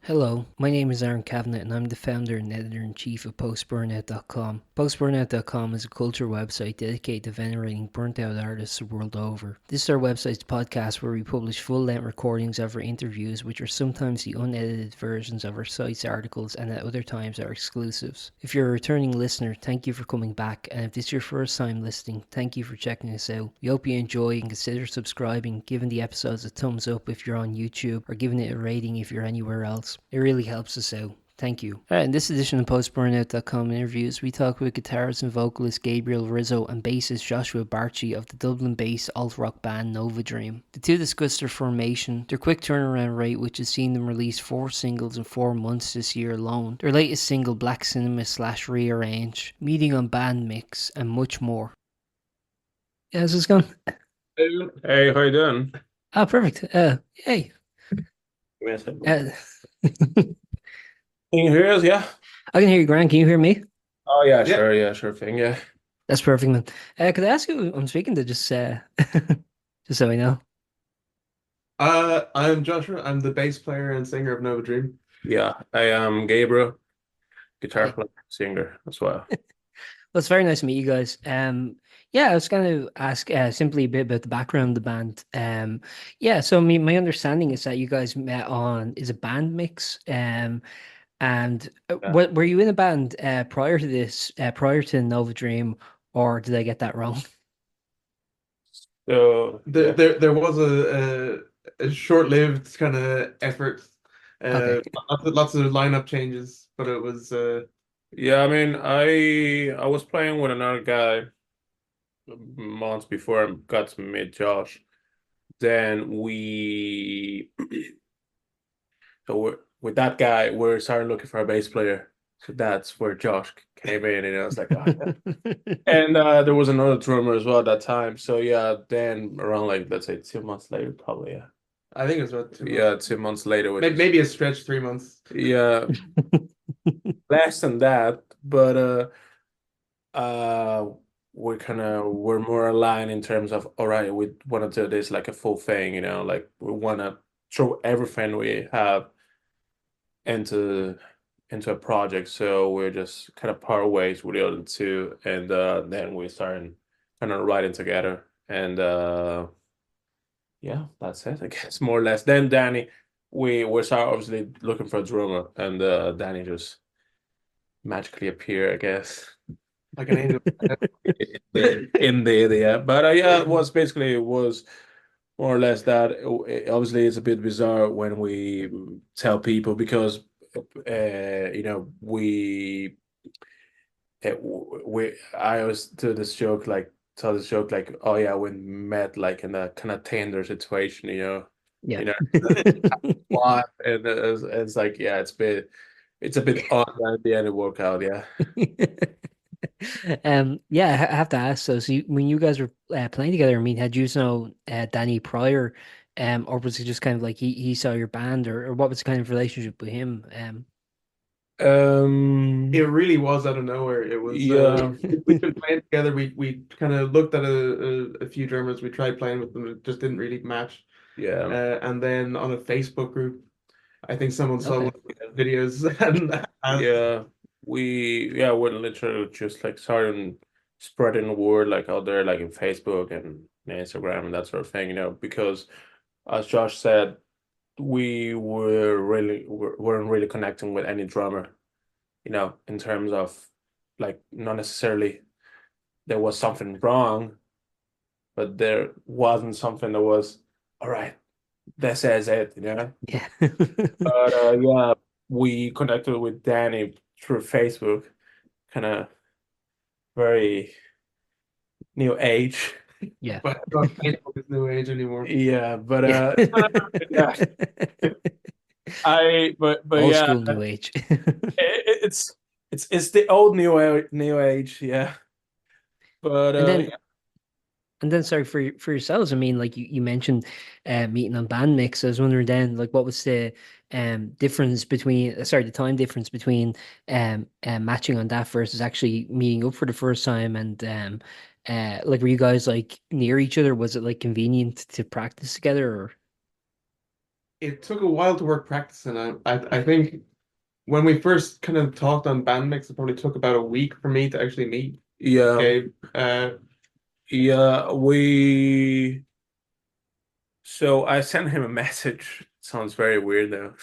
Hello, my name is Aaron Cavanagh and I'm the founder and editor-in-chief of Post-Burnout.com. Post-Burnout.com is a culture website dedicated to venerating burnt-out artists the world over. This is our website's podcast where we publish full-length recordings of our interviews, which are sometimes the unedited versions of our site's articles and at other times are exclusives. If you're a returning listener, thank you for coming back, and if this is your first time listening, thank you for checking us out. We hope you enjoy and consider subscribing, giving the episodes a thumbs up if you're on YouTube, or giving it a rating if you're anywhere else. It really helps us out. Thank you. Alright, in this edition of Post-Burnout.com interviews, we talk with guitarist and vocalist Gabriel Rizzo and bassist Joshua Bartschi of the Dublin-based alt-rock band Nova Dream. The two discuss their formation, their quick turnaround rate, which has seen them release 4 singles in 4 months this year alone, their latest single Black Cinema / Rearrange, meeting on BandMix, and much more. Yeah, how's this going? Hey, how you doing? Ah, perfect. Hey. Give me a second. Can you hear us? Yeah. I can hear you, Grant. Can you hear me? Oh yeah, sure. Yeah, sure thing. Yeah. That's perfect, man. Could I ask you who I'm speaking to, just just so I know? I'm Joshua. I'm the bass player and singer of Nova Dream. Yeah, I am Gabriel, guitar Hey. player, singer as well. Well, it's very nice to meet you guys. Yeah, I was going to ask simply a bit about the background of the band. Yeah, so my understanding is that you guys met on is a BandMix. And Yeah. were you in a band prior to this, prior to Nova Dream, or did I get that wrong? So There was a short-lived kind of effort. Okay. Lots of lineup changes, but it was yeah, I mean, I was playing with another guy months before I got to meet Josh. Then with that guy, we started looking for a bass player. So that's where Josh came in, and I was like, oh, yeah. And there was another drummer as well at that time. So yeah, then around like let's say 2 months later, probably yeah. I think it was about 2 months. Yeah, 2 months later. Maybe a stretch 3 months. Yeah, less than that, but we're more aligned in terms of all right, we want to do this like a full thing, like we want to throw everything we have into a project. So we're just kind of part ways with the other two, and then we started kind of writing together, and yeah, that's it, I guess, more or less. Then Danny, we started obviously looking for a drummer, and Danny just magically appeared, I guess. Like an angel. Indeed, yeah. But yeah, it was more or less that. Obviously, it's a bit bizarre when we tell people because we I always do this joke like tell this joke like, oh yeah, we met like in a kind of Tinder situation, Yeah. Why? And it's like, yeah, it's a bit odd, and at the end it worked out, yeah. Yeah, I have to ask. So when you guys were playing together, I mean, had you know Danny prior, or was it just kind of like he saw your band, or what was the kind of relationship with him? It really was out of nowhere. It was Yeah. we've been playing together. We kind of looked at a few drummers. We tried playing with them. It just didn't really match. Yeah. And then on a Facebook group, I think someone saw Okay. one of the videos and Yeah. We're literally just like starting spreading the word like out there, like in Facebook and Instagram and that sort of thing, because as Josh said, weren't really connecting with any drummer, in terms of like not necessarily there was something wrong, but there wasn't something that was all right, this is it, Yeah. But yeah, we connected with Danny through Facebook, kind of very new age. Yeah. but not Facebook is new age anymore. Yeah, but Yeah. yeah. but Old yeah, school new age. it's the old new age, yeah. But And then sorry for yourselves. I mean, like you mentioned meeting on BandMix. I was wondering then, like, what was the difference between the time difference between matching on that versus actually meeting up for the first time, and like, were you guys like near each other? Was it like convenient to practice together, or? it took a while to work practicing. I think when we first kind of talked on BandMix, it probably took about a week for me to actually meet Yeah, Gabe. yeah, so I sent him a message. Sounds very weird though.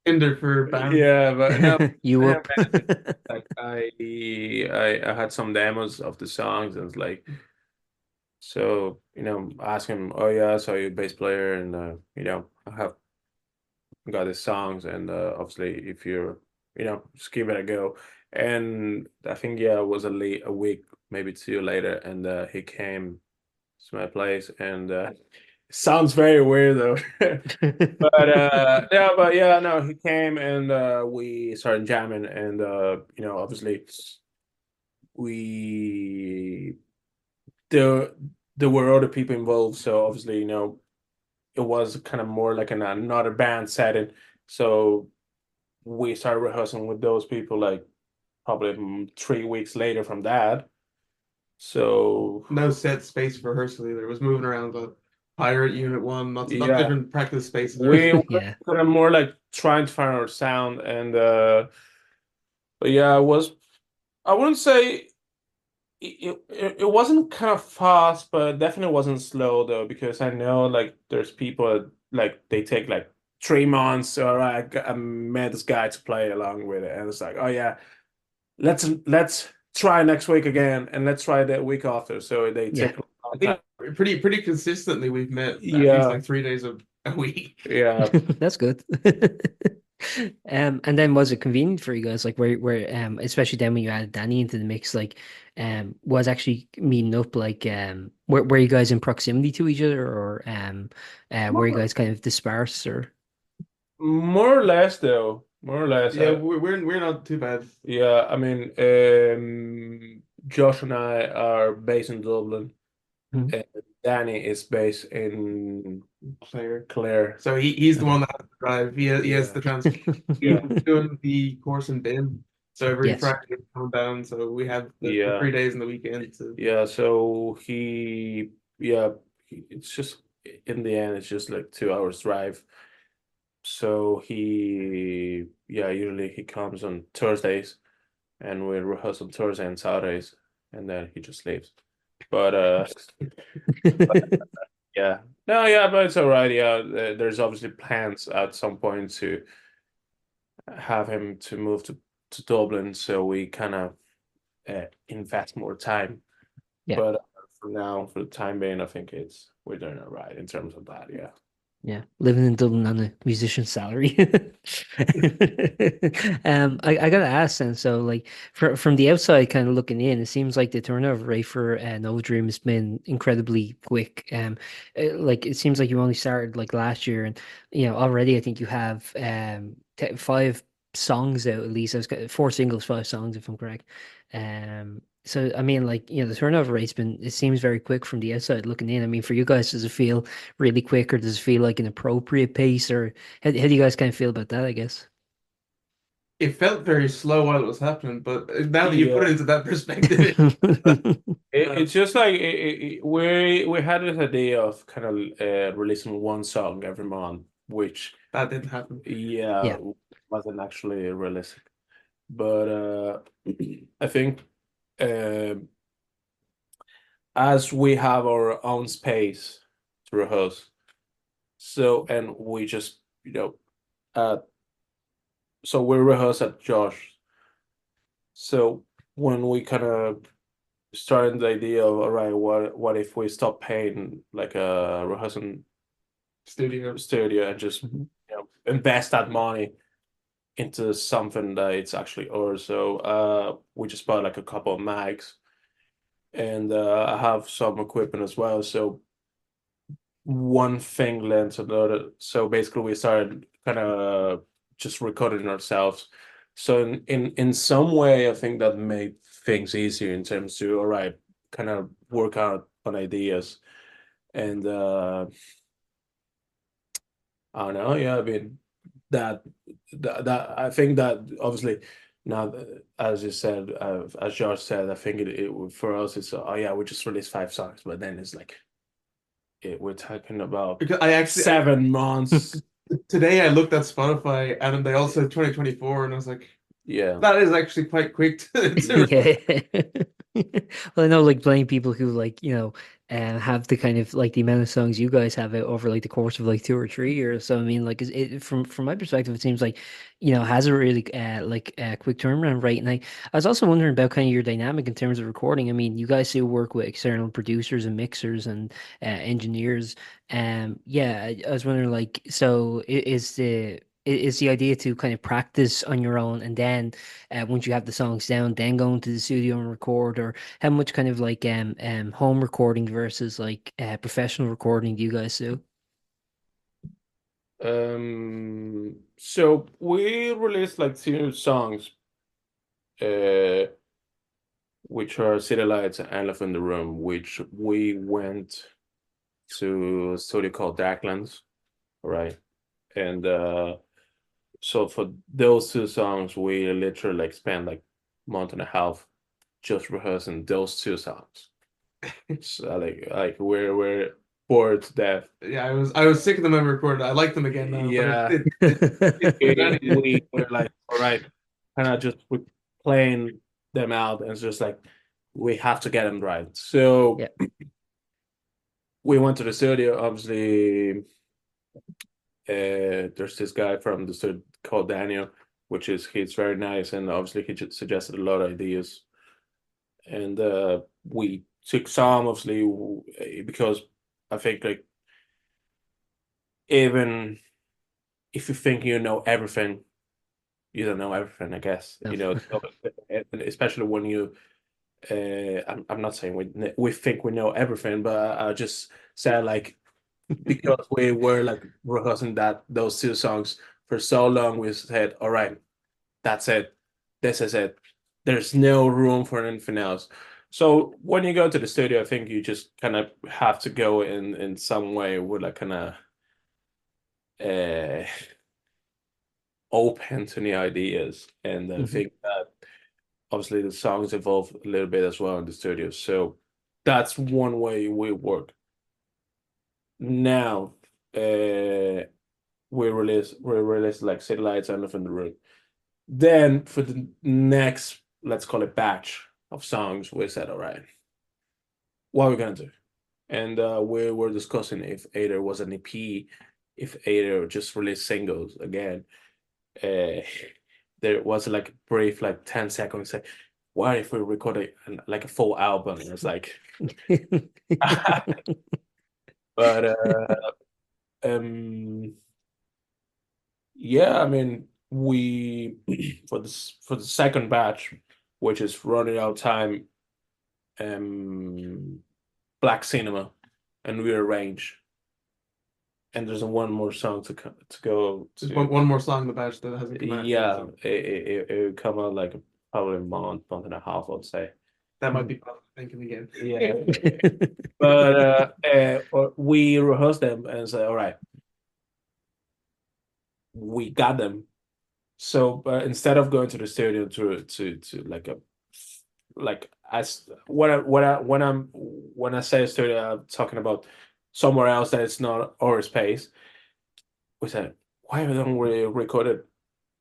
Tinder for band. Yeah, but no, You I have up? message. Like I had some demos of the songs and it's like, so ask him, oh yeah, so you're a bass player and I have got his songs and obviously if you're just give it a go. And I think yeah, it was a week, maybe two later, and he came to my place and sounds very weird though. But yeah, no, he came and we started jamming and obviously we there there were other people involved, so obviously it was kind of more like another band setting. So we started rehearsing with those people like probably 3 weeks later from that. So No set space for rehearsal either. It was moving around the pirate unit one, lots of yeah, different practice spaces. we were Yeah. kind of more like trying to find our sound and but yeah, I wouldn't say it wasn't kind of fast, but definitely wasn't slow though, because I know like there's people like they take like 3 months or I met this guy to play along with it, and it's like, oh yeah, let's try next week again, and let's try the week after. So they Yeah. take a I long time. think pretty consistently we've met at least Yeah, like 3 days a week. yeah. That's good. And then was it convenient for you guys, like where especially then when you added Danny into the mix, like was actually meeting up like were you guys in proximity to each other or were you More, guys kind of dispersed or more or less though, more or less. Yeah, we're not too bad. Yeah, I mean, Josh and I are based in Dublin. Mhm. Danny is based in Player. Clare. So he's the Okay. one that has to drive. He has Yeah, the transport. He's yeah, doing the course in Bin. So every Yes. Friday he's coming down. So we have the yeah, 3 days in the weekend. So yeah. So yeah, it's just in the end, it's just like 2 hours drive. So yeah, usually he comes on Thursdays, and we rehearse on Thursday and Saturdays, and then he just leaves. But yeah. No, yeah, but it's all right. Yeah, there's obviously plans at some point to have him to move to Dublin, so we kind of invest more time. Yeah. But for now, for the time being, I think we're doing all right in terms of that. Yeah. Yeah, living in Dublin on a musician's salary. I gotta ask then. So, like, from the outside, kind of looking in, it seems like the turnover rate for Nova Dream has been incredibly quick. Like it seems like you only started like last year, and already I think you have five songs out at least. I was four singles, five songs, if I'm correct. So I mean, like the turnover rate's been. It seems very quick from the outside looking in. I mean, for you guys, does it feel really quick, or does it feel like an appropriate pace, or how do you guys kind of feel about that, I guess? it felt very slow while it was happening. But now that you put Yeah. it into that perspective, It's just like we had this idea of kind of releasing one song every month, which that didn't happen. yeah Yeah. wasn't actually realistic. But I think um as we have our own space to rehearse, so and we just uh so we rehearse at Josh. So when we kind of started the idea of all right, what if we stop paying like a rehearsing Studio. studio and just Mhm. invest that money into something that it's actually ours. So we just bought like a couple of mics and I have some equipment as well. So one thing led to another. So basically we started kind of just recording ourselves. So in some way I think that made things easier in terms to all right, kind of work out on ideas. And I don't know, yeah, I mean that that I think that obviously now as you said, as George said, I think it for us it's oh yeah, we just released 5 songs, but then it's like we're talking about Because I actually 7 months. today I looked at Spotify and they all said 2024, and I was like, Yeah. that is actually quite quick to Yeah. Well, I know like plenty of people who like, have the kind of like the amount of songs you guys have out over like the course of like 2 or 3 years. So I mean, like, from my perspective, it seems like, has a really like quick turnaround rate. And I was also wondering about kind of your dynamic in terms of recording. I mean, you guys do work with external producers and mixers and engineers. Yeah, I was wondering like, so is the idea to kind of practice on your own and then once you have the songs down, then go into the studio and record, or how much kind of like home recording versus like professional recording do you guys do? So we released like 2 songs, uh, which are City Lights and Elephant in the Room, which we went to a studio called Darklands, right? And so for those 2 songs, we literally like spent like month and a half just rehearsing those 2 songs. So like we're bored to death. Yeah, I was sick of them when we recorded. I like them again now, but Yeah, it we were like, all right, kind of just we playing them out, and it's just like we have to get them right. So Yeah. we went to the studio. Obviously, there's this guy from the studio called Daniel, which is he's very nice, and obviously he just suggested a lot of ideas, and we took some obviously because I think like even if you think you know everything, you don't know everything, I guess. No. So, especially when you, I'm not saying we think we know everything, but I just said like because we were like rehearsing those 2 songs for so long, we said, all right, that's it, this is it. There's no room for anything else. So when you go to the studio, I think you just kind of have to go in some way with like kind of uh open to new ideas, and I Mhm. think that obviously the songs evolve a little bit as well in the studio. So that's one way we work. Now, we release like City Lights and Elephant in the Room. Then for the next, let's call it batch of songs, we said, all right, what are we gonna do? And we were discussing if either was an EP, if either just release singles again. Uh, there was like a brief, like 10 seconds, like, what if we recorded like a full album? And it's like, but um, yeah, I mean, we for the second batch, which is running out of time, um, Black Cinema and Rearrange, and there's one more song to go There's to. one more song in the batch that hasn't come out yet, Yeah, so it would come out like probably a month and a half, I'd say. that might be positive thinking again. Yeah, but we rehearsed them and said, all right, we got them. So, but instead of going to the studio to like a like as when I say studio, I'm talking about somewhere else that it's not our space. We said, why don't we record it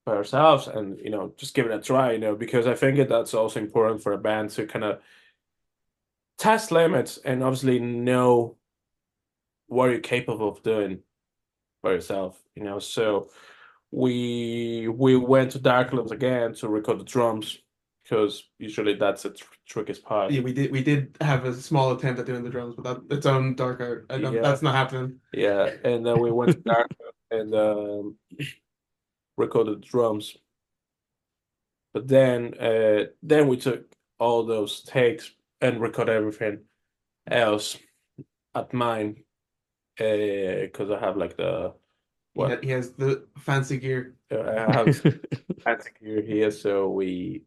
by ourselves and just give it a try, because I think that's also important for a band to kind of test limits and obviously know what you're capable of doing by yourself. So we went to dark clubs again to record the drums because usually that's the trickiest part. Yeah, we did have a small attempt at doing the drums, but that its own dark art. I don't, Yeah, that's not happening. yeah, and then we went to dark club and recorded the drums. But then we took all those takes and recorded everything else at mine because I have like the what He has the fancy gear. I have fancy gear here, so we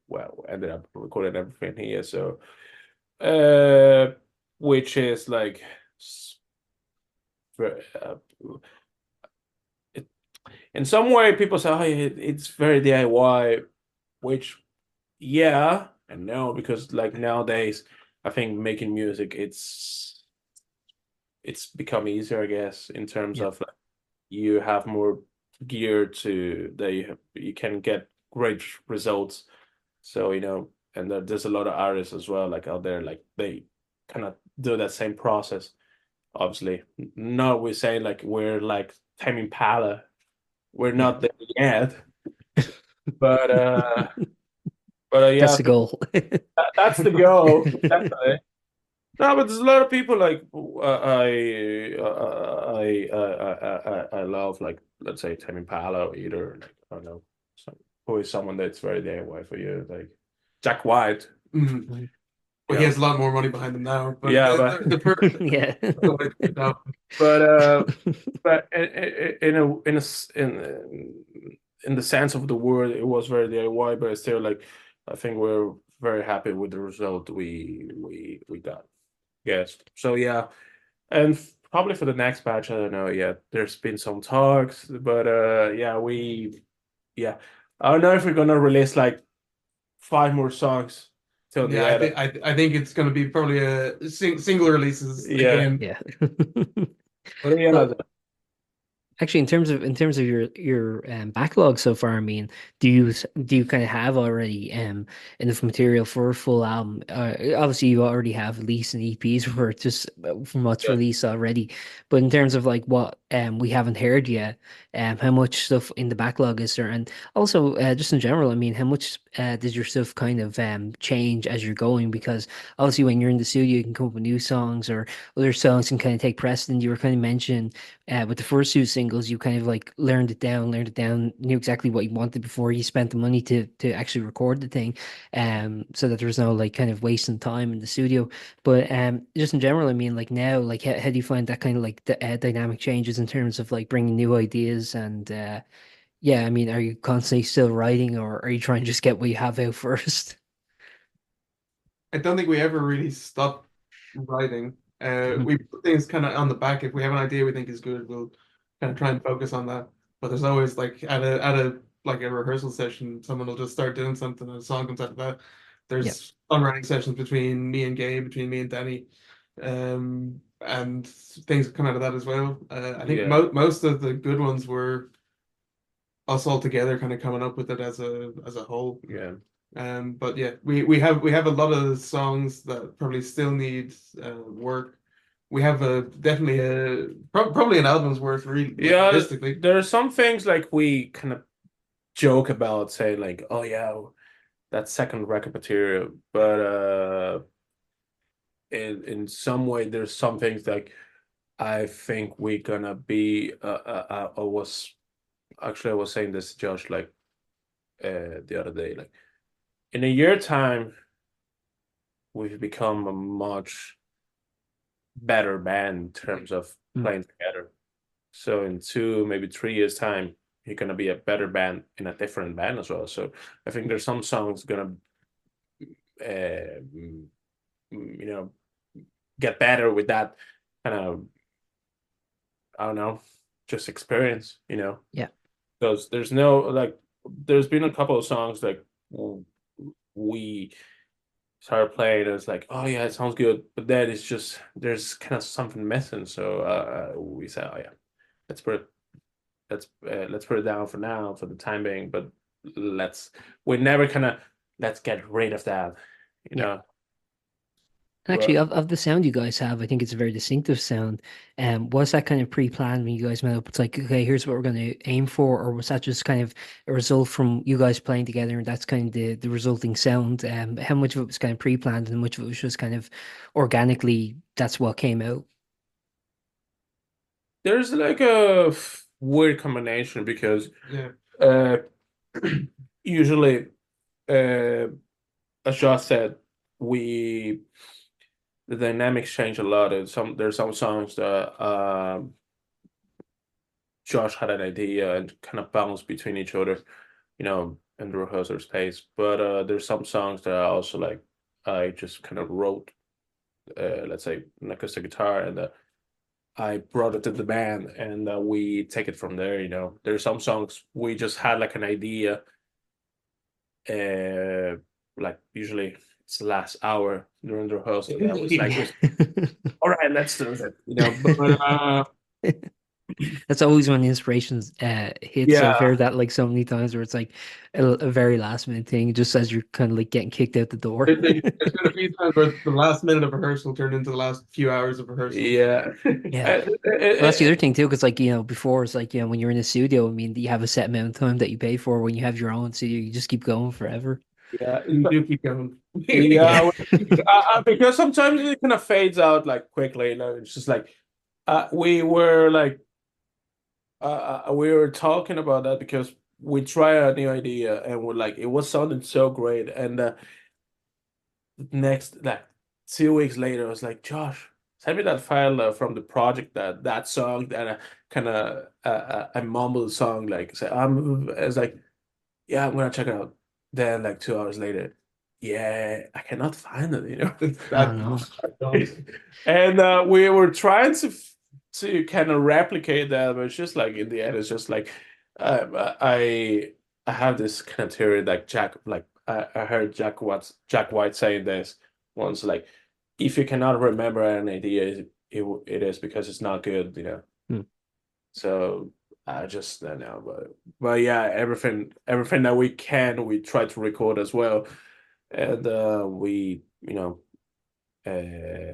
ended up recording everything here. So uh, which is like uh, it, in some way people say, oh, it's very DIY, which yeah and no, because like nowadays I think making music it's become easier, I guess, in terms Yeah. of like, you have more gear to that you can get great results. So, and there's a lot of artists as well, like out there, like they kind of do that same process. Obviously, no, we're saying like we're like Tame Impala. We're Yeah. not there yet, but yeah, That's the goal. that's the goal, definitely. No, but there's a lot of people like I love, like, let's say Tame Impala, or either like, I don't know, who is someone that's very DIY for you, like Jack White. Mhm. Well, he Yeah, has a lot more money behind him now, but yeah, but the Yeah. way to put it down. but in the sense of the word, it was very DIY, but still, like, I think we're very happy with the result we got. Yes. So yeah, and probably for the next batch, I don't know yet. There's been some talks, but yeah, yeah, I don't know if we're gonna release like 5 more songs till the Yeah, I end. think I think it's going to be probably a single releases Yeah, again. Yeah. but yeah, Well, actually, in terms of your backlog so far, I mean, do you kind of have already enough material for a full album? Obviously, you already have at least an EPs for just from what's yeah, released already. But in terms of like what we haven't heard yet, how much stuff in the backlog is there? And also, just in general, I mean, how much does your stuff kind of change as you're going? Because obviously, when you're in the studio, you can come up with new songs, or other songs can kind of take precedent. You were kind of mentioning with the first two singles, you kind of like learned it down, knew exactly what you wanted before you spent the money to actually record the thing, so that there was no like kind of wasting time in the studio. But just in general, I mean, like now, like how do you find that kind of like the dynamic changes in terms of like bringing new ideas and yeah, I mean, are you constantly still writing, or are you trying to just get what you have out first? I don't think we ever really stop writing. Mhm. We put things kind of on the back. If we have an idea we think is good, we'll kind of try and focus on that. But there's always like at a like a rehearsal session, someone will just start doing something and a song comes out of that. Yeah, There's songwriting sessions between me and Gabe, between me and Danny, and things come out of that as well. I think yeah, most of the good ones were us all together, kind of coming up with it as a whole. yeah. But yeah, we have a lot of songs that probably still need work. We have a definitely probably an album's worth, really, like Yeah, realistically. there are some things like we kind of joke about, saying like, oh yeah, that second record material, but in some way, there's some things like I think we're gonna be. I was saying this to Josh, like, the other day, like, in a year time, we've become a much better band in terms of mm, playing together. So in 2, maybe 3 years time, you're gonna be a better band in a different band as well. So I think there's some songs gonna, uh, mm, you know, get better with that kind of, I don't know, just experience, yeah, because there's no, like, there's been a couple of songs like we started playing, and it's like, oh yeah, it sounds good, but then it's just there's kind of something missing. So we said, oh yeah, let's put it let's put it down for now, for the time being, but let's we never kind of let's get rid of that, you yeah. know. And actually, But of the sound you guys have, I think it's a very distinctive sound. Was that kind of pre-planned when you guys met up? It's like, okay, here's what we're going to aim for, or was that just kind of a result from you guys playing together, and that's kind of the resulting sound? How much of it was kind of pre-planned, and how much of it was just kind of organically, that's what came out? there's like a weird combination because Yeah, uh usually, uh as Josh said, we the dynamics change a lot. And there's some songs that Josh had an idea and kind of bounce between each other, in the rehearsal space. But there's some songs that I also like. I just kind of wrote, let's say, an acoustic guitar, and I brought it to the band, and we take it from there. There's some songs we just had like an idea, like usually last hour during the rehearsal. That was like, Yeah. all right, let's do it. But That's always when inspirations hits. I've yeah, heard that like so many times where it's like a very last minute thing, just as you're kind of like getting kicked out the door. There's been a few times where the last minute of rehearsal turned into the last few hours of rehearsal. yeah. Yeah. Well, that's the other thing too, because like before it's like when you're in a studio, I mean, you have a set amount of time that you pay for. When you have your own studio, you just keep going forever. Yeah, You do keep going. Yeah. yeah. Because sometimes it kind of fades out like quickly. It's just like we were like we were talking about that because we tried a new idea and we're like it was sounding so great, and next like 2 weeks later, I was like, Josh, send me that file from the project that song that kind of I mumbled song like say it's like yeah, I'm gonna check it out. Then like 2 hours later, yeah, I cannot find it, Oh That no. And we were trying to kind of replicate that, but it's just like in the end, it's just like I have this kind of theory like I heard Jack White saying this once, like if you cannot remember an idea, it is because it's not good. Hmm. So I just don't know, but yeah, everything that we can, we try to record as well, and we uh,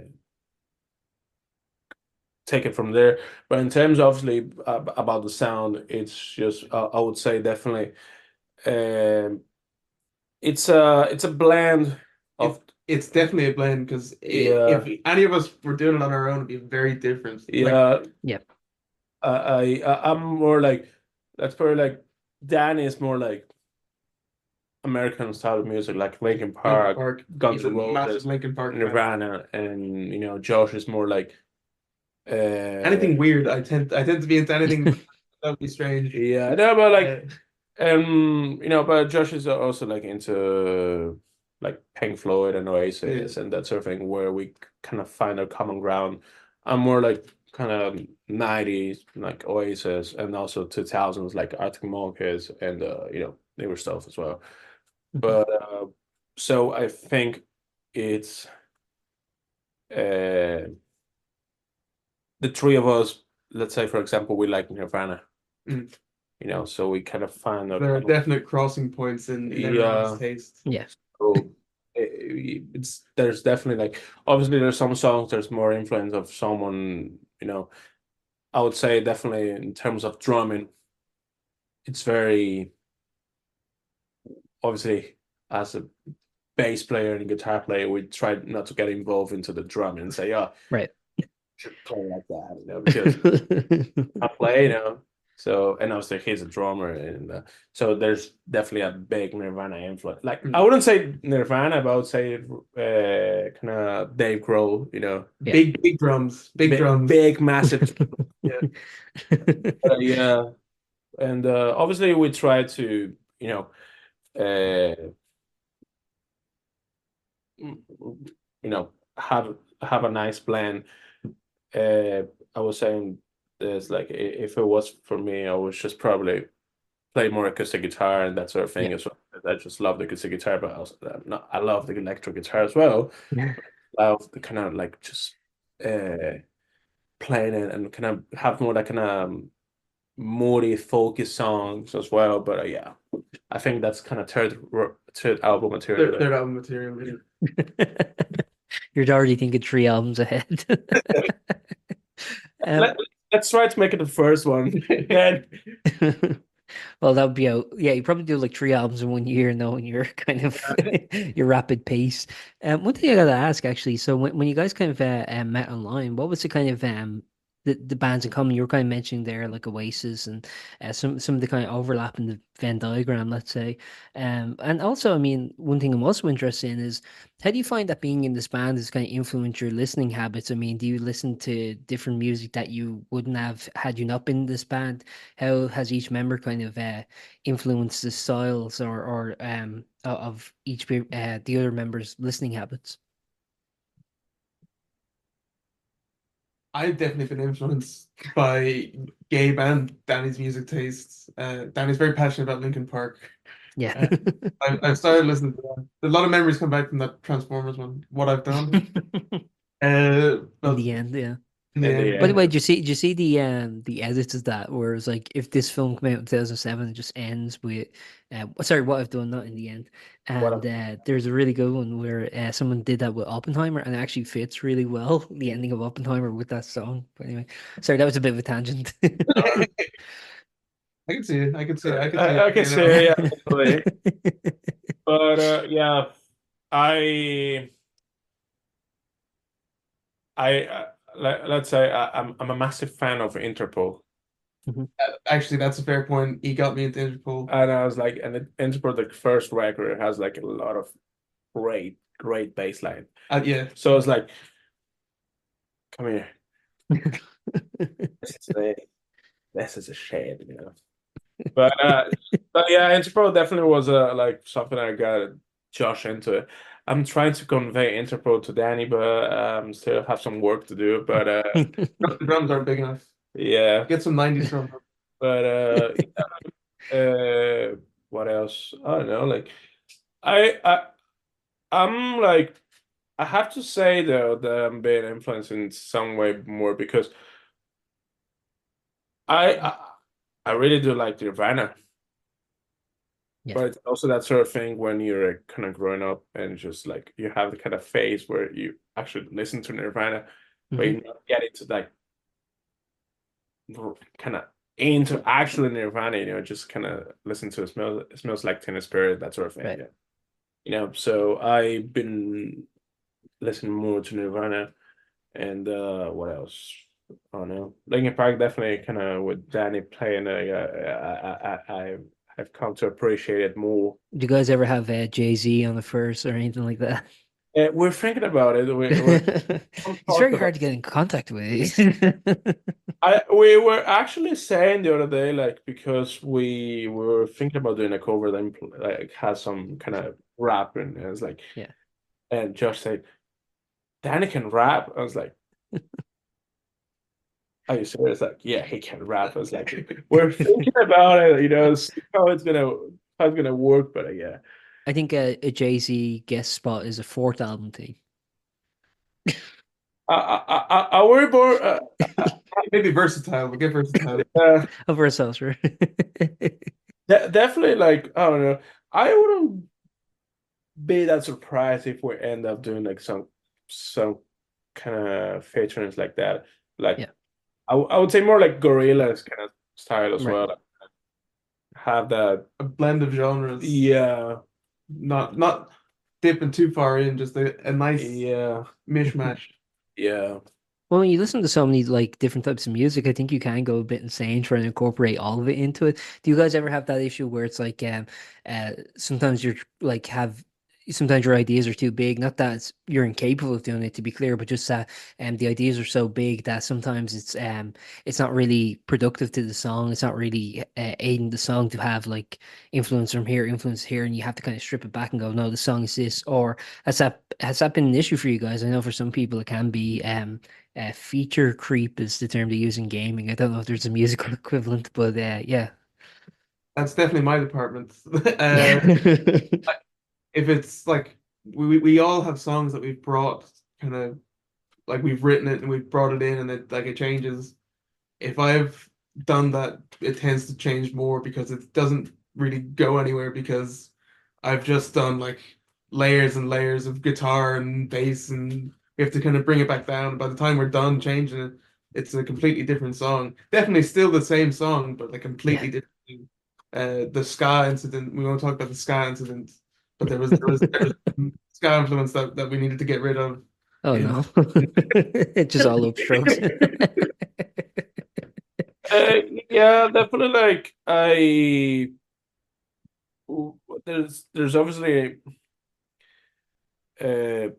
take it from there. But in terms, obviously, about the sound, it's just I would say definitely, um, it's a blend It, of it's definitely a blend because yeah, if any of us were doing it on our own, it'd be very different. Like yeah. Yeah. I'm more like let's put it like Danny is more like American style of music, like Linkin Linkin Park, Park, Guns he's a N' massive Roses, Linkin Park fan. Nirvana, and Josh is more like uh Anything weird, I tend to be into anything that would be strange. yeah, no, but like Uh, but Josh is also like into like Pink Floyd and yeah, Oasis and that sort of thing where we kind of find a common ground. I'm more like kind of 90s like Oasis and also 2000s like Arctic Monkeys and newer stuff as well. Mhm. But so I think it's uh the three of us, let's say for example, we like Nirvana, mm. so we kind of find a There are common definite crossing points in everyone's yeah. taste. Yeah. So there's definitely like obviously there's some songs there's more influence of someone, I would say definitely in terms of drumming, it's very obviously as a bass player and guitar player, we try not to get involved into the drum and say, oh, Right. should play like that, because I play, So, and obviously he's a drummer, and so there's definitely a big Nirvana influence. Like I Mm. wouldn't say Nirvana, but I would say kind of Dave Grohl, Yeah. Big drums, big drums. big massive, Yeah. yeah. And obviously we try to, uh, have a nice blend. I was saying there's like if it was for me, I would just probably play more acoustic guitar and that sort of Yeah. thing as well. I just love the acoustic guitar, but also I love the electric guitar as well. I love the kind of like just playing it and kind of have more that kind of moody, folky songs as well. But yeah, I think that's kind of third album material. Third album material. You're already thinking 3 albums ahead. Um, Let, let's try to make it the first one. Then well, that would be out. Yeah, you probably do like 3 albums in 1 year, knowing your kind of your rapid pace. One thing I gotta ask actually. So when you guys kind of met online, what was the kind of the bands in common? You were kind of mentioning there, like Oasis and some of the kind of overlap in the Venn diagram, let's say. And also, I mean, one thing I'm also interested in is how do you find that being in this band has kind of influenced your listening habits? I mean, do you listen to different music that you wouldn't have had you not been in this band? How has each member kind of influenced the styles of the other members' listening habits? I've definitely been influenced by Gabe and Danny's music tastes. Danny's very passionate about Linkin Park. Yeah. Uh, I've started listening to that. A lot of memories come back from that Transformers one. What I've done. In But the end, yeah. in the And end, the By the end, way, did you see the edit of that where it's like if this film came out in 2007, it just ends with sorry, what I've done, not in the end. what And there's a really good one where someone did that with Oppenheimer and it actually fits really well, the ending of Oppenheimer with that song. But anyway, sorry, that was a bit of a tangent. I can see it. I can see it. I can see it. I can You know. say, yeah, definitely. But yeah, I let's say I'm a massive fan of Interpol, Mhm. Actually, that's a fair point. He got me into Interpol. and I was like, and Interpol, the first record has like a lot of great bass line. Yeah, So I was like, come here, this is a, this is a shame, you know. But yeah, Interpol definitely was like something I got Josh into it. I'm trying to convey Interpol to Danny, but still have some work to do. But the drums aren't big enough. yeah, Get some 90s drums. but what else? I don't know. Like I I I'm like I have to say though that I'm being influenced in some way more because I I, I really do like Nirvana. Yeah. But it's also that sort of thing when you're kind of growing up and just like you have the kind of phase where you actually listen to Nirvana, but Mhm. you not get into like kind of into actual Nirvana, just kind of listen to it smells like Teen Spirit, that sort of thing. Right. Yeah. So I've been listening more to Nirvana and what else? I don't know. Linkin Park definitely kind of with Danny playing. I've come to appreciate it more. Do you guys ever have Jay-Z on the first or anything like that? We're thinking about it. We're He's talked very about. hard to get in contact with. We were actually saying the other day, like because we were thinking about doing a cover that like has some kind of rap, and it's like, Yeah. and Josh said, "Danny can rap." I was like, "Are you serious?" Like, yeah, he can rap. I was like, "We're thinking about it, see how it's gonna work." But yeah, I think a Jay-Z guest spot is a fourth album thing. I worry more. Maybe versatile. We get versatile. Uh, Of ourselves, right? definitely, like I don't know. I wouldn't be that surprised if we end up doing like some kind of featurings like that. Like Yeah, I would say more like gorillas kind of style as right. well. Like, have that, A blend of genres. yeah, Not dipping too far in. Just a nice yeah, mishmash. yeah. Well, when you listen to so many like different types of music, I think you can go a bit insane trying to incorporate all of it into it. Do you guys ever have that issue where it's like sometimes you're like have sometimes your ideas are too big? Not that you're incapable of doing it, to be clear, but just that the ideas are so big that sometimes it's not really productive to the song. It's not really aiding the song to have like influence here, and you have to kind of strip it back and go, no, the song is this. Or has that been an issue for you guys? I know for some people it can be. Feature creep is the term they use in gaming. I don't know if there's a musical equivalent, but yeah. That's definitely my department. Yeah. If it's like we all have songs that we've brought kind of like we've written it and we've brought it in and it changes. If I've done that, it tends to change more because it doesn't really go anywhere because I've just done like layers and layers of guitar and bass and we have to kind of bring it back down. By the time we're done changing it, it's a completely different song. Definitely still the same song, but a Yeah. completely different thing. The ska incident, we won't talk about the ska incident, but there was ska influence that we needed to get rid of Oh in no. It just all upstrokes. Uh, yeah, definitely. Like there's obviously uh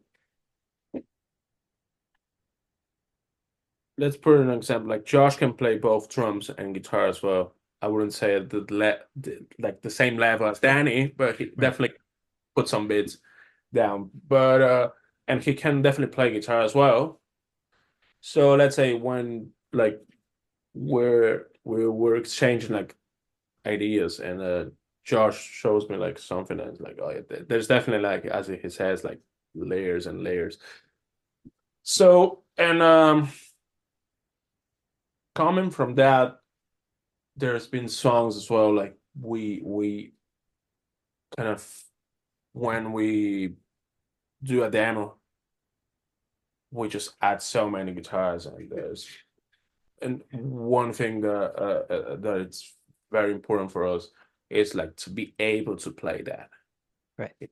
let's put an example. Like Josh can play both drums and guitar as well. I wouldn't say at like the same level as Danny, but he Right. definitely put some bits down. But and he can definitely play guitar as well. So let's say when like we're exchanging like ideas and Josh shows me like something that's like, oh, yeah, there's definitely like, as he says, like layers and layers. So, and coming from that, there's been songs as well. Like we kind of, when we do a demo, we just add so many guitars, and one thing that it's very important for us is like to be able to play that, Right.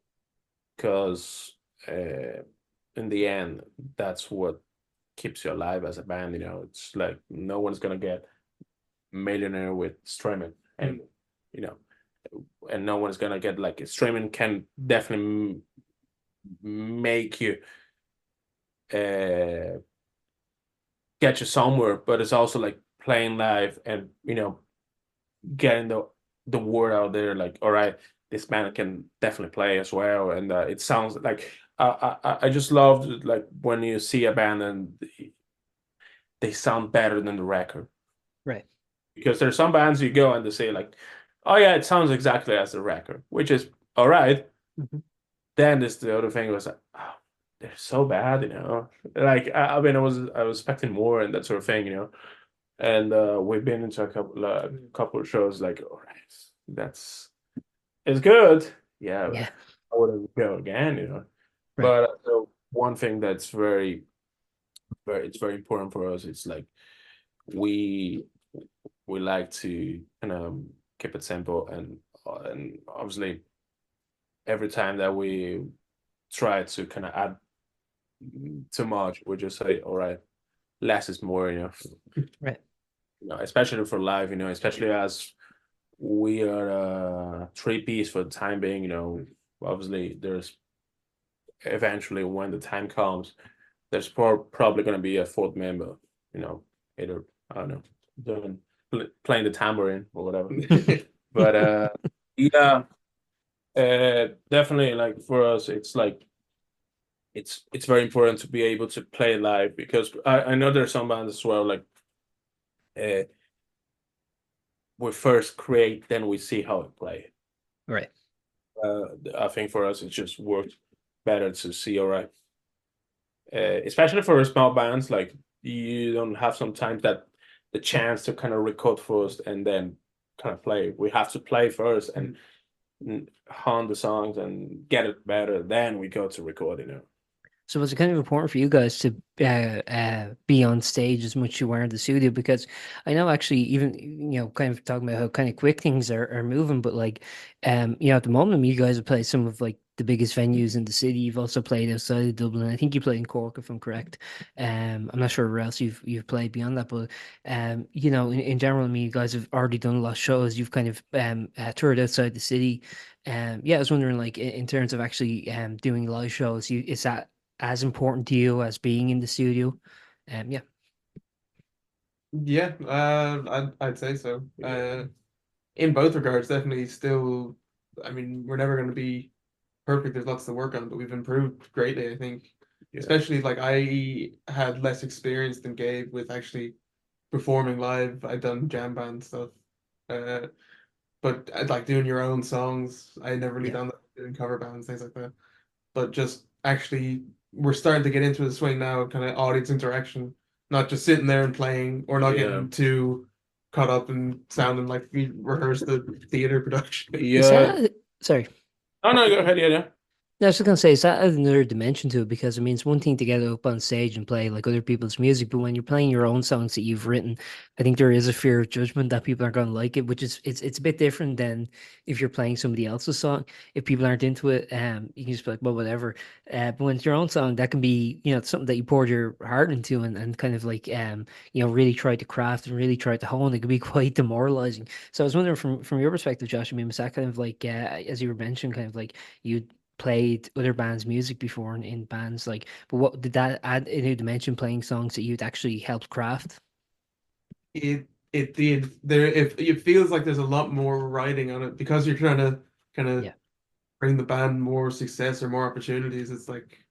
because in the end, that's what keeps you alive as a band. It's like no one's gonna get millionaire with streaming, and you know, and no one's gonna get, like, streaming can definitely make you uh get you somewhere, but it's also like playing live and getting the word out there, like, all right, this band can definitely play as well. And it sounds like, I just love, like, when you see a band and they sound better than the record, Right. because there's some bands you go and they say like, oh yeah, it sounds exactly as the record, which is all right. Then there's the other thing, was like, oh, they're so bad, like, I mean, I was expecting more and that sort of thing, and we've been into a couple of shows, like, all right, that's it's good, yeah, but Yeah. I wouldn't go again, Right. but one thing that's it's very important for us. It's like we we like to kind of keep it simple, and obviously every time that we try to kind of add too much, we just say, all right, less is more, Right. Especially for live, especially as we are a three-piece for the time being, obviously there's eventually, when the time comes, there's probably going to be a fourth member, either, I don't know, doing playing the tambourine or whatever. But yeah, definitely, like, for us, it's like it's very important to be able to play live, because I know there's some bands as well, like, uh, we first create, then we see how it play. Right. I think for us, it just works better to see, all right, especially for small bands, like, you don't have sometimes that the chance to kind of record first and then kind of play. We have to play first and hone the songs and get it better, then we go to record, So was it kind of important for you guys to be on stage as much as you were in the studio? Because I know, actually, even, kind of talking about how kind of quick things are moving, but like, at the moment, you guys have played some of like the biggest venues in the city. You've also played outside of Dublin. I think you played in Cork, if I'm correct. I'm not sure where else you've played beyond that, but in general, I mean, you guys have already done a lot of shows. You've kind of toured outside the city. Yeah, I was wondering, like, in terms of actually doing live shows, is that as important to you as being in the studio? Yeah. Yeah, I'd say so. In both regards, definitely still, I mean, we're never going to be perfect. There's lots to work on, but we've improved greatly, I think. Yeah. Especially, like, I had less experience than Gabe with actually performing live. I'd done jam band stuff. Uh, but like doing your own songs, I never really Yeah. done that, doing cover bands, things like that. But just actually, we're starting to get into the swing now, kind of audience interaction, not just sitting there and playing, or not Yeah. getting too caught up and sounding like we rehearsed the theater production. Is Yeah. that, sorry. Oh no, go ahead. Yeah. No, I was just gonna say, is that another dimension to it? Because I mean, it's one thing to get up on stage and play like other people's music, but when you're playing your own songs that you've written, I think there is a fear of judgment that people aren't gonna like it, which is it's a bit different than if you're playing somebody else's song. If people aren't into it, you can just be like, well, whatever. But when it's your own song, that can be, it's something that you poured your heart into, and kind of like, really tried to craft and really tried to hone. It can be quite demoralizing. So I was wondering, from your perspective, Josh, I mean, was that kind of like, as you were mentioning, kind of like you played other bands' music before in bands, like, but what did that add a new dimension, playing songs that you'd actually helped craft? It did. There, if it feels like there's a lot more riding on it because you're trying to kind of Yeah. bring the band more success or more opportunities. It's like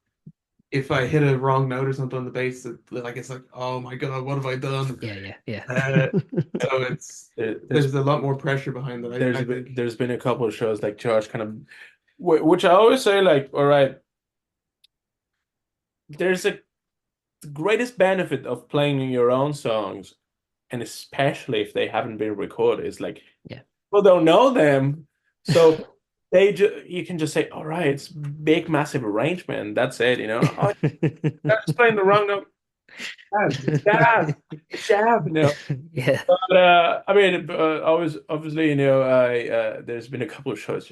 if I hit a wrong note or something on the bass, it's like, oh my God, what have I done? Yeah, yeah, Uh, so There, there's a lot more pressure behind it, I think. there's been a couple of shows like Josh kind of, which I always say like, all right, there's a the greatest benefit of playing your own songs, and especially if they haven't been recorded, is like yeah. people don't know them, so you can just say, all right, it's big massive arrangement. That's it, you know. Oh, that's playing the wrong note. It's jazz, it's jazz, you know. Yeah. But I mean, always obviously, you know, I there's been a couple of shows,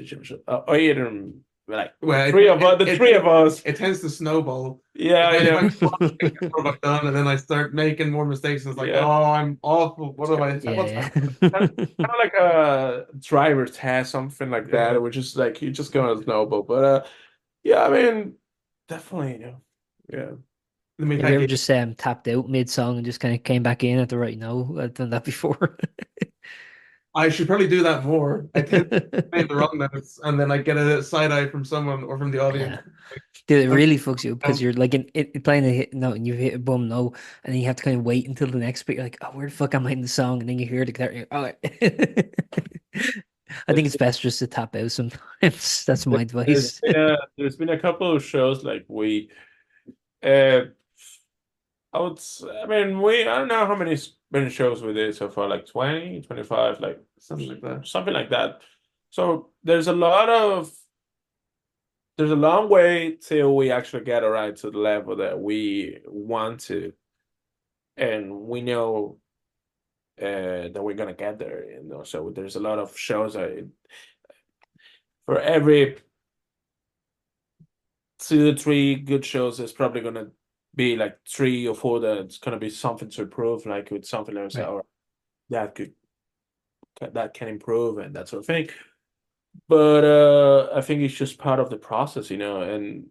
or either like Well, the three of us. it tends to snowball. Yeah, you If know. I watch, what have I done? And then I start making more mistakes. And it's like, Yeah. oh, I'm awful. What have I? What's Yeah, Kind yeah. of like a driver test, something like yeah. that, which is like you just go on a snowball. But yeah, I mean, definitely, you know, yeah. Let me Have you thank ever you. just tapped out mid-song and just kind of came back in at the right note? I've done that before. I should probably do that more. I tend to play the wrong notes, and then I get a side eye from someone or from the audience. Yeah. Dude, it Like, really fucks you up because um, you're like playing a hit note and you hit a bum note and then you have to kind of wait until the next bit. You're like, oh, where the fuck am I in the song? And then you hear the guitar. And you're, I think There's it's best just to tap out sometimes. That's my advice. there's been a couple of shows like uh I mean I don't know how many shows we did so far, like 20, 25, like something like that. something like that. So there's a long way till we actually get around to the level that we want to, and we know that we're gonna get there. You know, so there's a lot of shows. For every 2 to 3 good shows, there's probably gonna be like 3 or 4 that's gonna be something to improve, like with something like that, Right. or that could that can improve and that sort of thing. But I think it's just part of the process, you know, and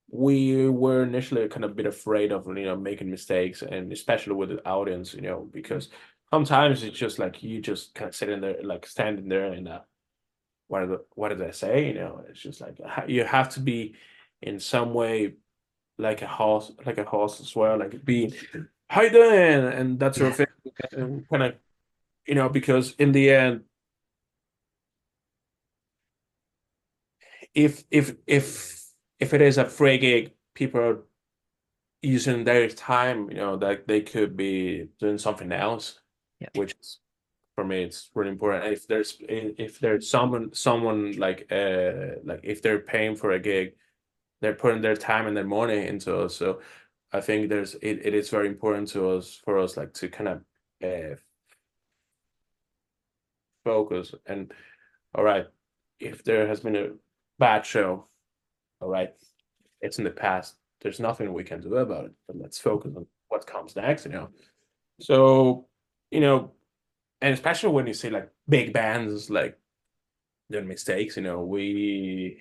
we were initially kind of a bit afraid of, you know, making mistakes, and especially with the audience, you know, because sometimes it's just like you just kind of sitting there, like standing there, and what did I say? You know, it's just like you have to be in some way like a horse as well, like being, how you doing, and that sort of Yeah. thing, and kind of, you know, because in the end, if it is a free gig, people are using their time, you know, that they could be doing something else, Yeah. which is, for me, it's really important. If there's someone like if they're paying for a gig, they're putting their time and their money into us. So I think it is very important to us for us like to kind of focus and, all right, if there has been a bad show, all right, it's in the past. There's nothing we can do about it. But let's focus on what comes next, you know. So, you know, and especially when you see like big bands like doing mistakes, you know, we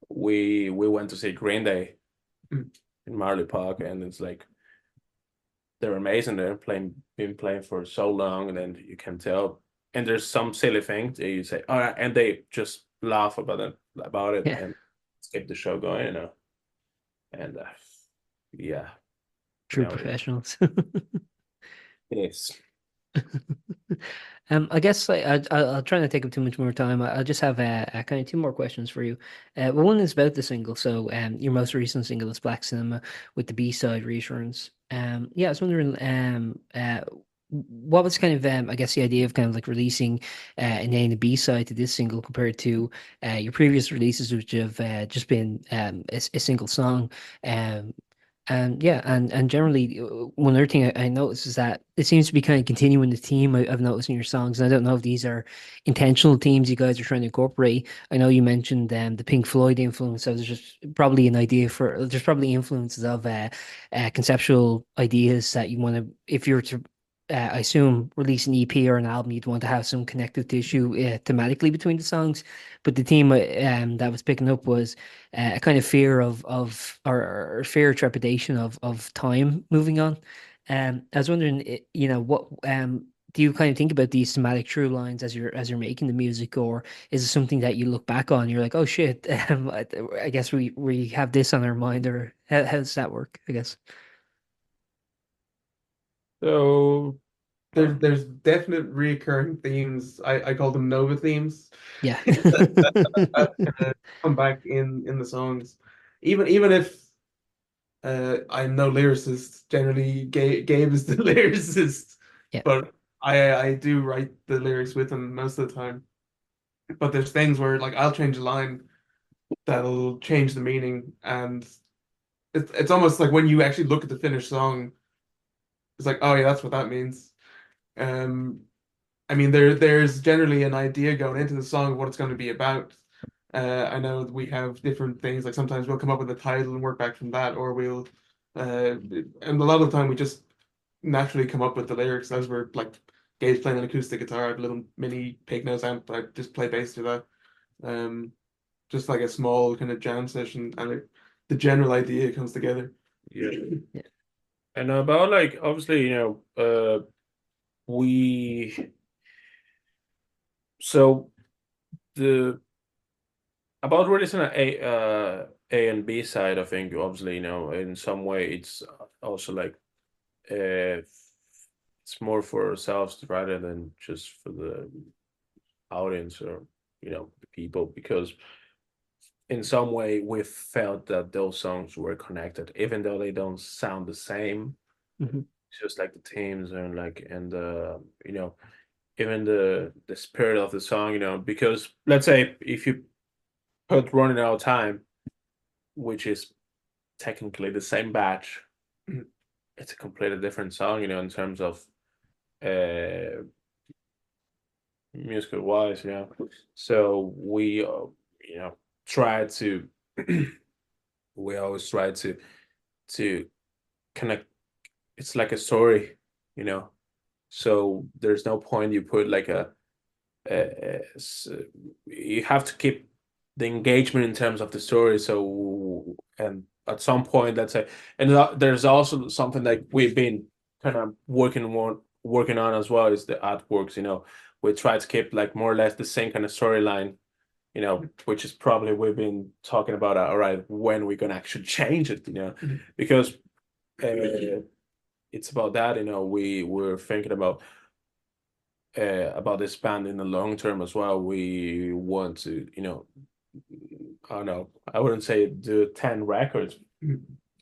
went to see Green Day Mm. in Marley Park, and it's like they're amazing. Been playing for so long, and then you can tell. And there's some silly things that you say, all right, and they just laugh about it Yeah. and keep the show going, you know. And yeah, you True know, professionals. it is. I guess I'll try not to take up too much more time. I'll just have kind of two more questions for you. Well, one is about the single. So, your most recent single is Black Cinema with the B-side Reassurance. Yeah, I was wondering, what was kind of, I guess, the idea of kind of like releasing an A and a B side to this single compared to your previous releases, which have just been a single song. Um, and yeah, and generally, one other thing I noticed is that it seems to be kind of continuing the theme I've noticed in your songs. And I don't know if these are intentional themes you guys are trying to incorporate. I know you mentioned the Pink Floyd influence. So there's just probably an idea for there's probably influences of conceptual ideas that you want to, if you're to, I assume, release an EP or an album, you'd want to have some connective tissue thematically between the songs. But the theme that I was picking up was a kind of fear or fear trepidation of time moving on. I was wondering, what do you kind of think about these thematic through lines as you're making the music, or is it something that you look back on, you're like, oh shit, I guess we have this on our mind, or how does that work, I guess? So There's definite recurring themes. I call them Nova themes Yeah. that come back in the songs. Even if I'm no lyricist, generally Gabe is the lyricist, Yeah. but I do write the lyrics with him most of the time. But there's things where like I'll change a line that'll change the meaning, and it's almost like when you actually look at the finished song, it's like, oh yeah, that's what that means. Um, I mean, there's generally an idea going into the song of what it's going to be about. I know that we have different things. Like sometimes we'll come up with a title and work back from that, or we'll, and a lot of the time we just naturally come up with the lyrics as we're like Gabe's playing an acoustic guitar. I have a little mini pig nose amp. I just play bass to that. Um, just like a small kind of jam session, and the general idea comes together. yeah. Yeah. And about like obviously, we so the about releasing A and B side, I think obviously, in some way it's also like it's more for ourselves rather than just for the audience or the people, because in some way we felt that those songs were connected even though they don't sound the same. Mhm. It's just like the themes and like and even the spirit of the song, because let's say if you put Running Out of Time, which is technically the same batch, it's a completely different song, in terms of uh musical wise, so we try to we always try to connect. It's like a story, you know so there's no point you put like you have to keep the engagement in terms of the story. So, and at some point, let's say, and there's also something like we've been kind of working on as well, is the artworks. We try to keep like more or less the same kind of storyline. Which is probably we've been talking about. All right, when we're gonna actually change it. Because it's about that. We were thinking about this band in the long term as well. We want to, I don't know, I wouldn't say do 10 records,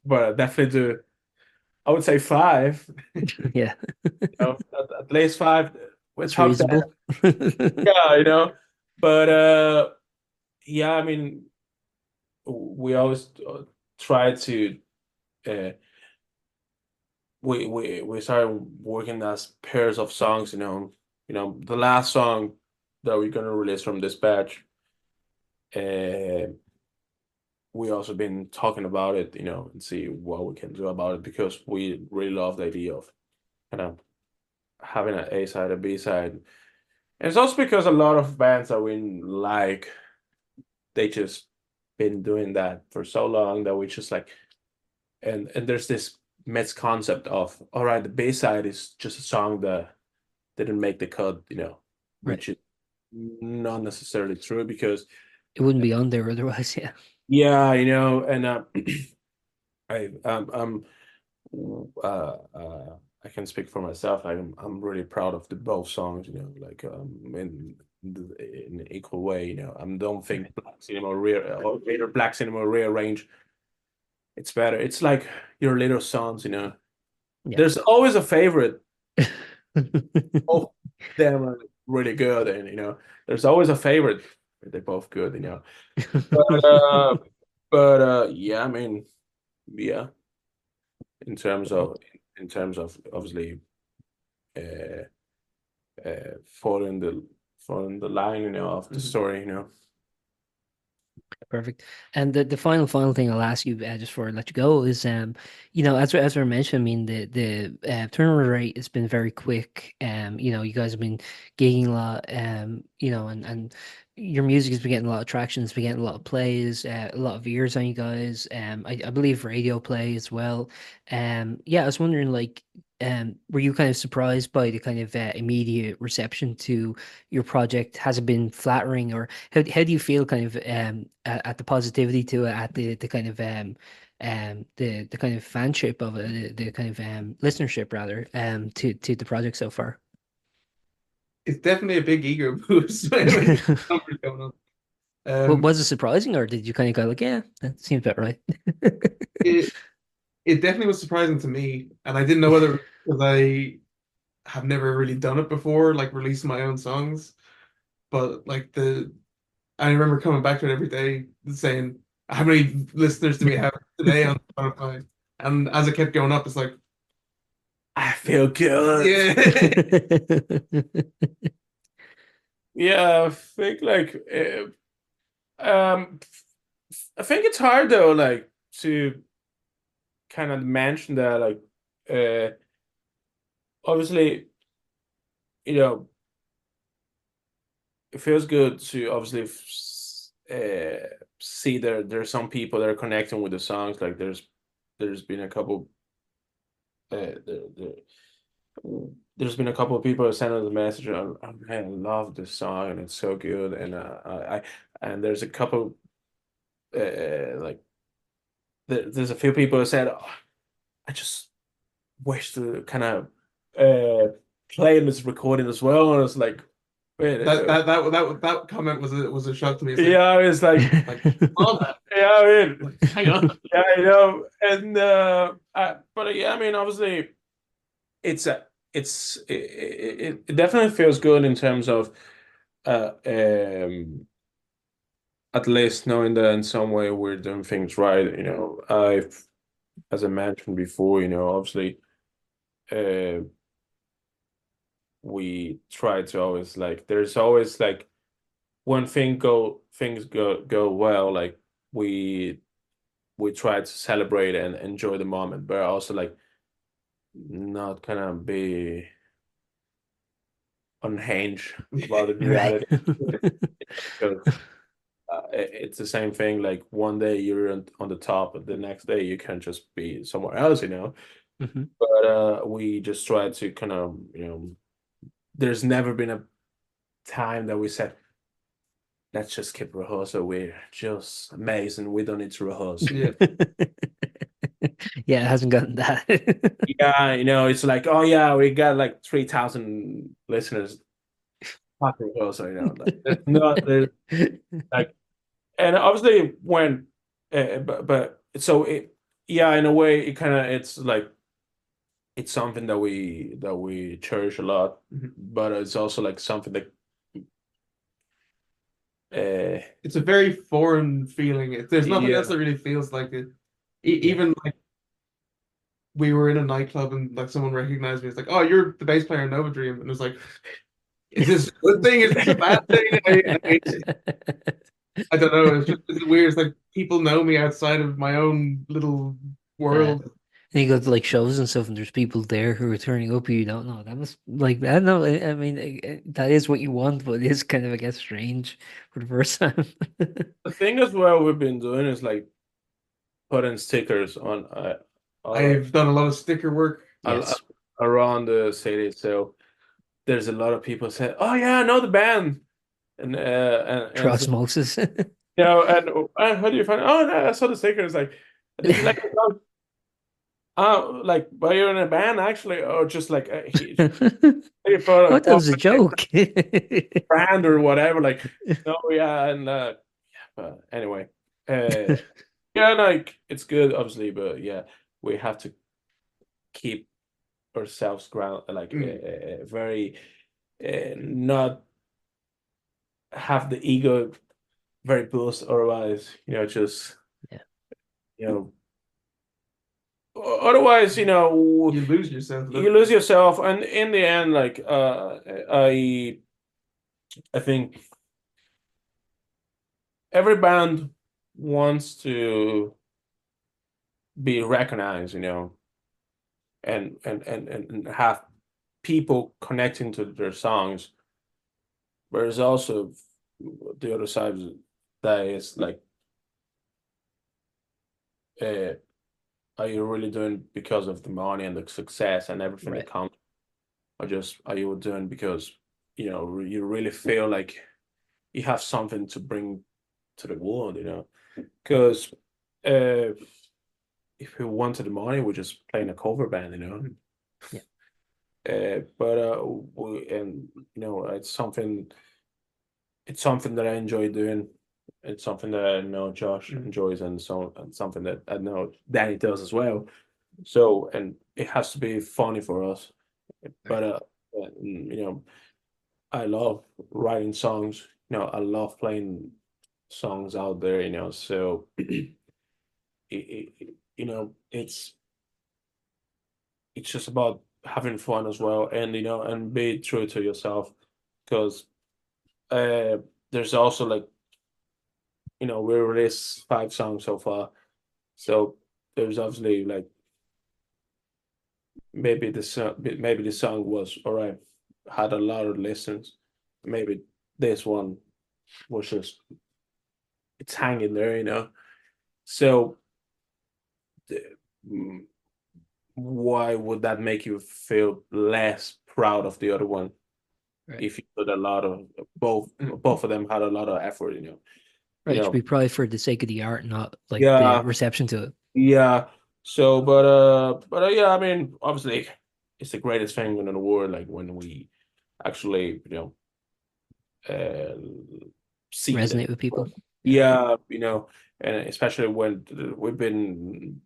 but definitely do, I would say five, Yeah. at least five. We It's talked that, reasonable. yeah, but yeah, I mean, we always try to, uh, we started working as pairs of songs, the last song that we're gonna release from this batch. Uh, we also been talking about it, and see what we can do about it, because we really love the idea of kind of having an A side, a B side. And it's also because a lot of bands that we like, they just been doing that for so long that we just like, and there's this misconcept of, all right, the B side is just a song that didn't make the cut, Right. which is not necessarily true, because It wouldn't be on there otherwise, yeah. yeah, and I'm I can speak for myself. I'm really proud of the both songs, like in an equal way, I don't think Black Cinema or either Black Cinema or Rearrange, it's better. It's like your little sons, Yeah. There's always a favorite. Both of them are really good, and there's always a favorite. They're both good, But yeah, I mean, yeah, in terms of obviously uh following the line, of the story, Perfect. And the final thing I'll ask you, just before I let you go, is as we mentioned, I mean the turnover rate has been very quick. You guys have been gigging a lot, and your music has been getting a lot of traction. It's been getting a lot of plays, a lot of ears on you guys. I believe radio play as well. Yeah, I was wondering, like, were you kind of surprised by the kind of immediate reception to your project? Has it been flattering, or how do you feel kind of at the positivity to it, at the kind of the kind of fanship of it, the kind of listenership rather, to the project so far? It's definitely a big ego boost when you get numbers going up. Well, Um, was it surprising, or did you kind of go like, yeah, that seems about right? it it definitely was surprising to me, and I didn't know whether because I have never really done it before, like releasing my own songs. But like I remember coming back to it every day saying, "How many listeners do we have today on Spotify?" And as it kept going up, it's like, I feel good. yeah, Yeah, I think like um I think it's hard though, like to kind of mention that, like uh obviously, you know, it feels good to obviously see there's some people that are connecting with the songs. Like there's been a couple there's been a couple of people who sent us a message. Man, I love this song and it's so good. And and there's a couple like there's a few people who said, "Oh, I just wish to kind of play this recording as well." And it's like, wait, that comment was a shock to me. It's yeah, it's like, oh, man. yeah, I mean, Like, hang on. yeah, I know, and but yeah, I mean, obviously, it's a, it definitely feels good in terms of, uh, um, at least knowing that in some way we're doing things right. As I mentioned before, obviously, uh, we try to always like, there's always like when things go well, like we we try to celebrate and enjoy the moment, but also like not kind of be unhinged about the Right. reality. Because it's the same thing. Like one day you're on the top, and the next day you can just be somewhere else. Mhm. But we just try to kind of, there's never been a time that we said, let's just keep rehearsal. We're just amazing. We don't need to rehearse. Yeah. Yeah, it hasn't gotten that. Yeah, it's like, oh yeah, we got like 3,000 listeners. Fucking rehearsal, like there's like, and obviously when, but so yeah, in a way, it's like it's something that we cherish a lot, Mhm. but it's also like something that It's a very foreign feeling. There's nothing else yeah. that really feels like it. Yeah. Even like we were in a nightclub and like someone recognized me. It's like, oh, you're the bass player in Nova Dream, and it was like, is this a good thing? Is this a bad thing? I don't know. It's weird. It's like people know me outside of my own little Yeah. world. And you go to like shows and stuff, and there's people there who are turning up who you don't know. That must like I don't know. I mean, that is what you want, but it is kind of, I guess, strange for the first time. The thing as well we've been doing is like putting stickers on uh, I've done a lot of sticker work. uh, Yes, around the city, so there's a lot of people say, "Oh yeah, I know the band," and through so, osmosis. and how do you find? Oh, no, I saw the stickers. Like, did you like the song? Oh, like, were you in a band actually, or just like he photo What, that of was a like joke. brand or whatever? Like, no, yeah, and anyway, yeah, like it's good, obviously, but yeah, we have to keep ourselves ground, like Mm. very not have the ego very boost, otherwise, just Yeah. you know otherwise, You lose yourself a you little lose bit. yourself, and in the end, like I think every band wants to be recognized, and have people connecting to their songs, but it's also the other side of that is like, uh, are you really doing because of the money and the success and everything that Right. comes, or just are you doing because you really feel like you have something to bring to the world, Because uh, if we wanted the money, we're just playing a cover band, Yeah. But and it's something that I enjoy doing. It's something that I know Josh enjoys, and something that I know Danny does as well. So, and it has to be funny for us. But Right. I love writing songs. I love playing songs out there. So it's just about having fun as well, and be true to yourself, because uh, there's also like we released 5 songs so far, so there's obviously like maybe the song was all right, had a lot of listens, maybe this one was just it's hanging there, so the- mm, why would that make you feel less proud of the other one Right. if you put a lot of both of them had a lot of effort, Right. you It should know be probably for the sake of the art, not like the yeah. reception to it. Yeah. So, but yeah, I mean, obviously, it's the greatest thing in the world. Like when we actually, uh, see that. Resonate with people. Yeah. Yeah, and especially when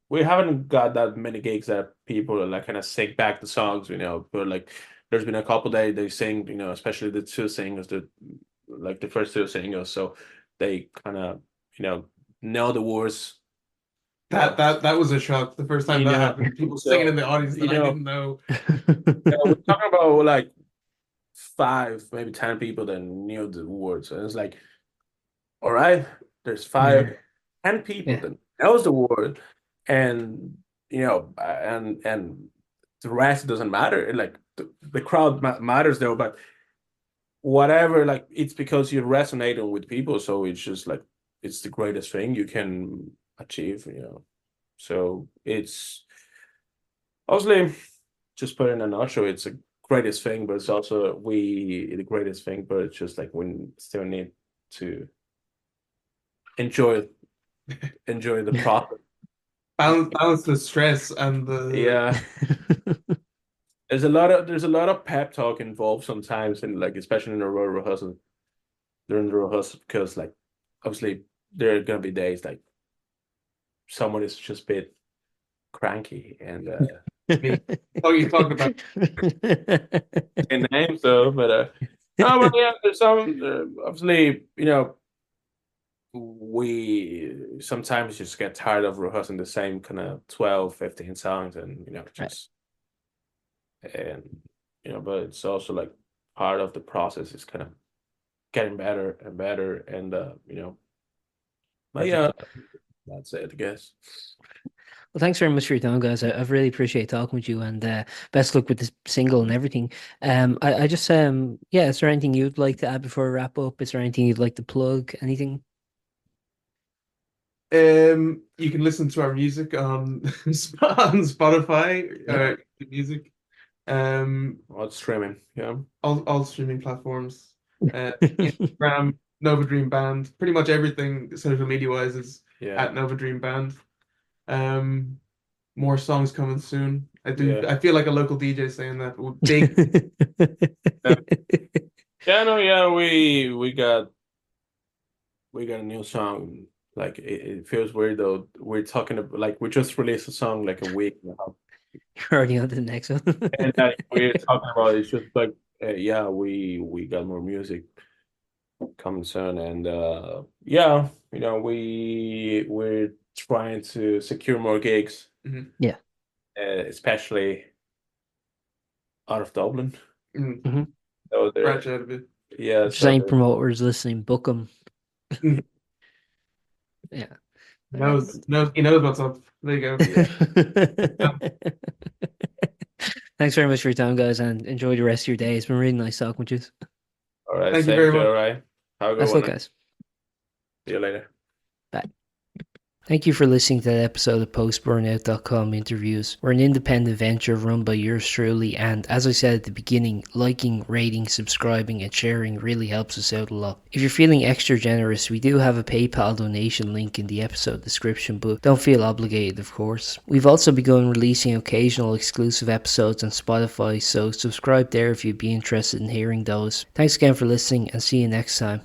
we haven't got that many gigs that people are like kind of sing back the songs, but like there's been a couple they sing, especially the two singers, like the first two singers, so they kind of, know the words. That was a shock the first time You that know, happened. People singing in so the audience that I didn't know. we're talking about like 5, maybe 10 people that knew the words, and it's like, all right, there's Mhm. 10 people Yeah. that knows the word, and and the rest doesn't matter. Like the crowd matters though, but whatever, like it's because you're resonating with people, so it's just like it's the greatest thing you can achieve. So it's obviously, just put in a nutshell, it's the greatest thing, but it's also the greatest thing, but it's just like we still need to enjoy enjoy the process. Balance the stress and the Yeah. There's a lot of pep talk involved sometimes, and like especially in the rehearsal, during the rehearsal, because like obviously there are gonna be days like someone is just a bit cranky, and me. Oh, you talked about in name, so but no, but yeah, there's some obviously, we sometimes just get tired of rehearsing the same kind of 12, 15 songs, and Right. just and but it's also like part of the process is kind of getting better and better, and but Perfect. yeah, that's it, I guess. Well, thanks very much for your time, guys. I've really appreciate talking with you, and best luck with this single and everything. I just yeah. Is there anything you'd like to add before we wrap up? Is there anything you'd like to plug? Anything? you can listen to our music on on Spotify, Yep. music, um, What's streaming? Yeah. all streaming platforms, Instagram, Nova Dream Band. Pretty much everything social media wise is Yeah. at Nova Dream Band. Um, more songs coming soon. Yeah. I feel like a local DJ saying that. Big. Yeah. Yeah, no, yeah, we got a new song. Like it feels weird though. We're talking about like we just released a song like a week now, You're already on to the next one. and we're talking about it's just like yeah, we got more music coming soon, and yeah, we're trying to secure more gigs, Mhm. Yeah. especially out of Dublin. Mhm. Hmm. So there, Branch out a bit. yeah, If there's so any there, promoters listening, book them. Mhm. Yeah. He knows what's up. There you go. yeah. Yeah. Thanks very much for your time, guys, and enjoy the rest of your day. It's been really nice talking with you. All right, Thank you same very to you, much. all right. Have a good Best one, luck, man. guys. See you later. Bye. Thank you for listening to that episode of Post-Burnout.com interviews. We're an independent venture run by yours truly, and as I said at the beginning, liking, rating, subscribing, and sharing really helps us out a lot. If you're feeling extra generous, we do have a PayPal donation link in the episode description, but don't feel obligated, of course. We've also begun releasing occasional exclusive episodes on Spotify, so subscribe there if you'd be interested in hearing those. Thanks again for listening, and see you next time.